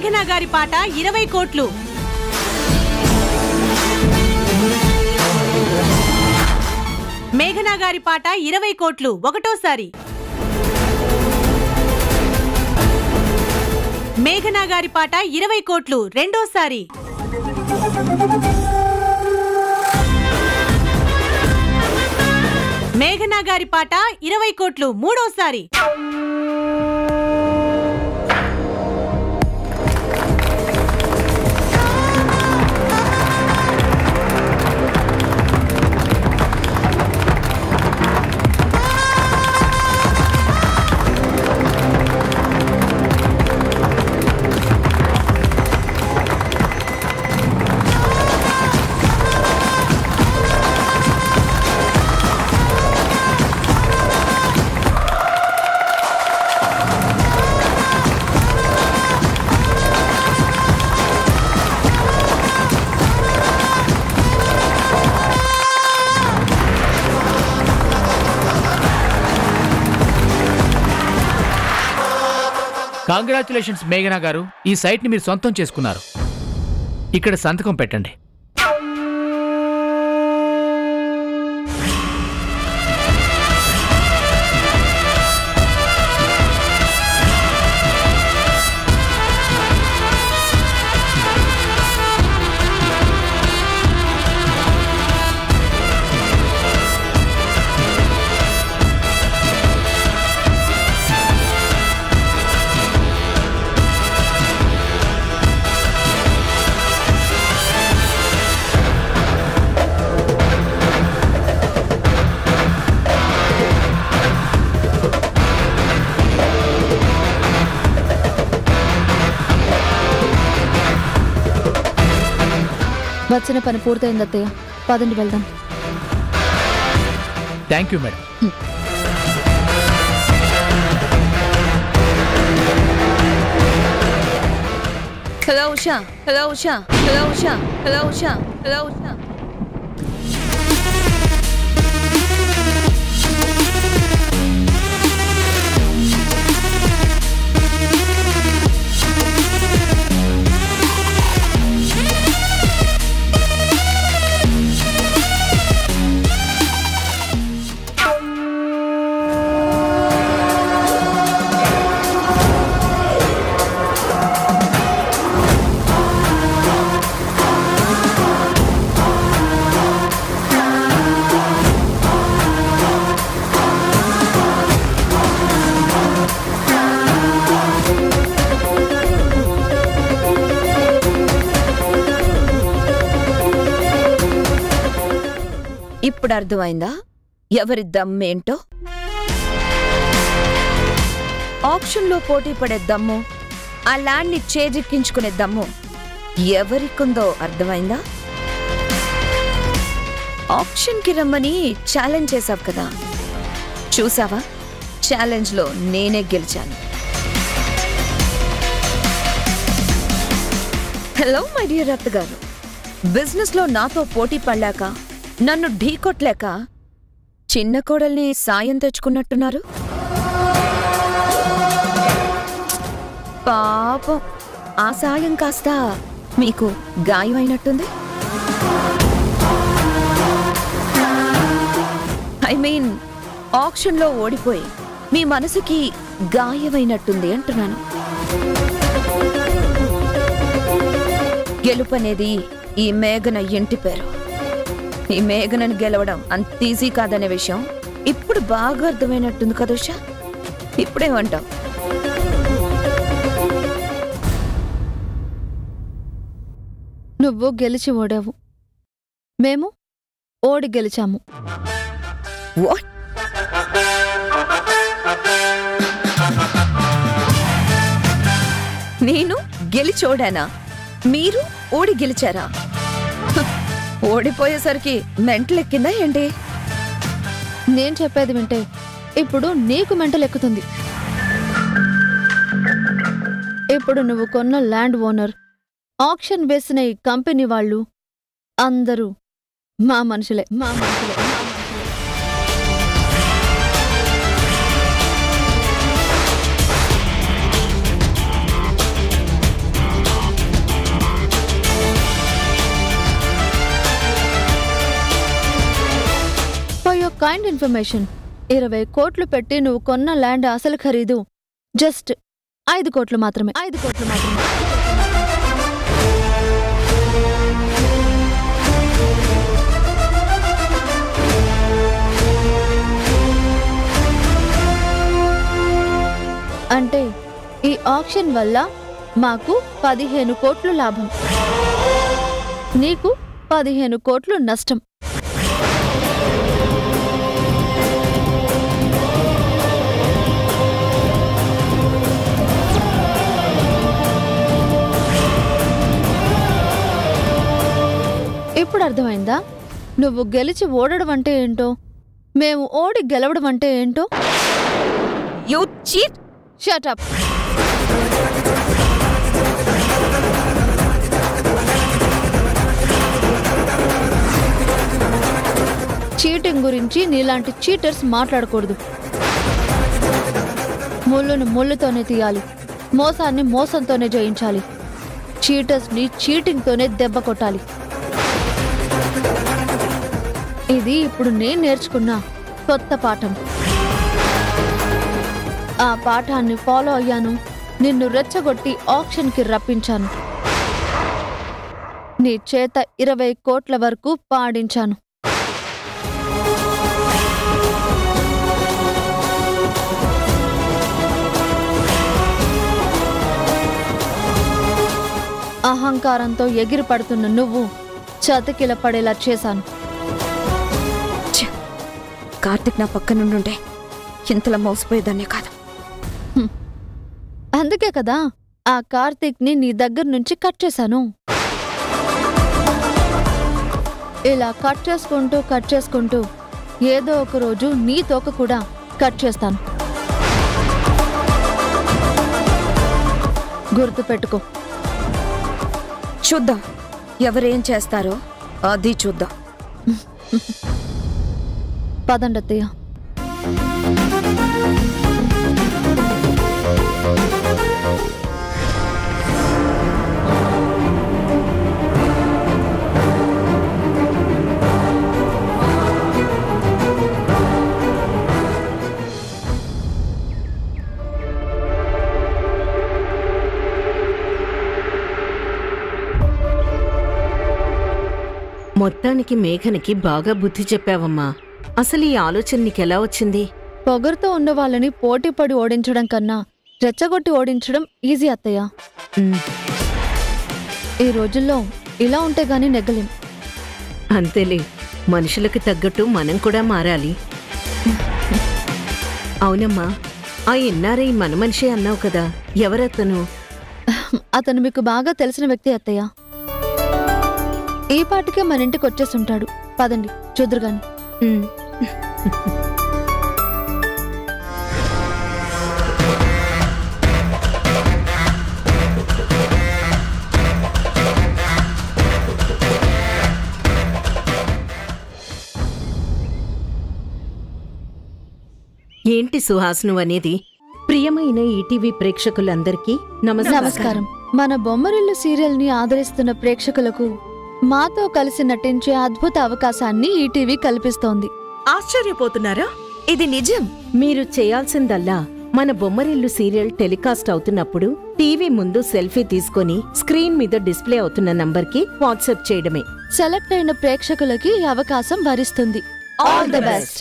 మేఘనా గారి పాట 20 కోట్లు. మేఘనా గారి పాట 20 కోట్లు ఒకటోసారి. మేఘనా గారి పాట 20 కోట్లు రెండోసారి. మేఘనా గారి పాట 20 కోట్లు మూడోసారి. కంగ్రాచులేషన్స్ మేఘనా గారు, ఈ సైట్ని మీరు సొంతం చేసుకున్నారు. ఇక్కడ సంతకం పెట్టండి. వచ్చిన పని పూర్తయింది అత్తయ్య, పదండి వెళ్దాం. Thank you madam. Hello Usha, hello Usha, hello Usha, hello Usha, hello Usha. ఇప్పుడు అర్థమైందా ఎవరి దమ్మేంటో? ఆక్షన్లో పోటీ పడే దమ్ము, ఆ ల్యాండ్ని చేజిక్కించుకునే దమ్ము ఎవరికుందో అర్థమైందా? ఆక్షన్కి రమ్మని ఛాలెంజ్ చేశావు కదా, చూసావా? ఛాలెంజ్లో నేనే గెలిచాను. హలో మై డియర్ అత్తగారు, బిజినెస్లో నాతో పోటీ పడలేక, నన్ను ఢీకొట్టలేక చిన్న కోడల్ని సాయం తెచ్చుకున్నట్టున్నారు. పాపం, ఆ సాయం కాస్త మీకు గాయమైనట్టుంది. ఐ మీన్ ఆక్షన్లో ఓడిపోయి మీ మనసుకి గాయమైనట్టుంది అంటున్నాను. గెలుపనేది ఈ మేఘన ఇంటి పేరు. ఈ మేఘనను గెలవడం అంత ఈజీ కాదనే విషయం ఇప్పుడు బాగా అర్థమైనట్టుంది కదా ఉషా? ఇప్పుడేమంటావు? నువ్వు గెలిచి ఓడావు, మేము ఓడి గెలిచాము. వాట్? నేను గెలిచోడానా? మీరు ఓడి గెలిచారా? ఓడిపోయేసరికి మెంటలెక్కిందా ఏంటి? నేను చెప్పేది వింటే ఇప్పుడు నీకు మెంటలెక్కుతుంది. ఇప్పుడు నువ్వు కొన్న ల్యాండ్ ఓనర్, ఆక్షన్ వేసిన ఈ కంపెనీ వాళ్ళు అందరూ మా మనుషులే. Kind information. 20 కోట్లు పెట్టి నువ్వు కొన్న ల్యాండ్ అసలు ఖరీదు జస్ట్ 5 కోట్లు మాత్రమే. 5 కోట్లు మాత్రమే. అంటే ఈ ఆక్షన్ వల్ల మాకు 15 కోట్లు లాభం, నీకు 15 కోట్లు నష్టం. ఇప్పుడు అర్థమైందా నువ్వు గెలిచి ఓడడం అంటే ఏంటో, మేము ఓడి గెలవడం అంటే ఏంటో? You cheat. Shut up. Cheating గురించి నీలాంటి చీటర్స్ మాట్లాడకూడదు. ముళ్ళును ముళ్ళుతోనే తీయాలి, మోసాన్ని మోసంతోనే జయించాలి, చీటర్స్ని చీటింగ్తోనే దెబ్బ కొట్టాలి. ఇది ఇప్పుడు నేను నేర్చుకున్న కొత్త పాఠం. ఆ పాఠాన్ని ఫాలో అయ్యాను. నిన్ను రెచ్చగొట్టి ఆక్షన్కి రప్పించాను. నీ చేత 20 కోట్ల వరకు పాడించాను. అహంకారంతో ఎగిరిపడుతున్న నువ్వు చతికిల పడేలా చేశాను. కార్తిక్ నా పక్క నుండుంటే ఇంతలా మోసపోయేదాన్నే కాదు. అందుకే కదా ఆ కార్తీక్ని నీ దగ్గర నుంచి కట్ చేశాను. ఇలా కట్ చేసుకుంటూ ఏదో ఒక రోజు నీ తోక కూడా కట్ చేస్తాను. గుర్తుపెట్టుకో. చూద్దాం ఎవరేం చేస్తారో, అది చూద్దాం. పదండత్తయ్య. మొత్తానికి మేఘనకి బాగా బుద్ధి చెప్పావమ్మా. అసలు ఈ ఆలోచన నీకెలా వచ్చింది? పొగరుతో ఉన్న వాళ్ళని పోటీపడి ఓడించడం కన్నా రెచ్చగొట్టి ఓడించడం ఈజీ అత్తయ్య. ఈ రోజుల్లో ఇలా ఉంటే గానీ నెగ్గలేం. అంతేలే, మనుషులకు తగ్గట్టు మనం కూడా మారాలి. అవునమ్మా, ఆ ఎన్ఆర్ఐ మన మనిషే అన్నావు కదా, ఎవరతను? అతను మీకు బాగా తెలిసిన వ్యక్తి అత్తయ్య. ఈ పాటికే మన ఇంటికి వచ్చేస్తుంటాడు. పదండి చూద్దురుగాని. ఏంటి సుహాస్ నువ్వనేది? ప్రియమైన ఈటీవీ ప్రేక్షకులందరికీ నమస్కారం. మన బొమ్మరిల్లు సీరియల్ ని ఆదరిస్తున్న ప్రేక్షకులకు మాతో కలిసి నటించే అద్భుత అవకాశాన్ని ఈటీవీ కల్పిస్తోంది. ఆశ్చర్యపోతున్నారా? ఇది నిజం. మీరు చేయాల్సిందల్లా మన బొమ్మరిల్లు సీరియల్ టెలికాస్ట్ అవుతున్నప్పుడు టీవీ ముందు సెల్ఫీ తీసుకొని స్క్రీన్ మీద డిస్ప్లే అవుతున్న నంబర్కి వాట్సాప్ చేయడమే. సెలెక్ట్ అయిన ప్రేక్షకులకి ఈ అవకాశం వరిస్తుంది. All the best.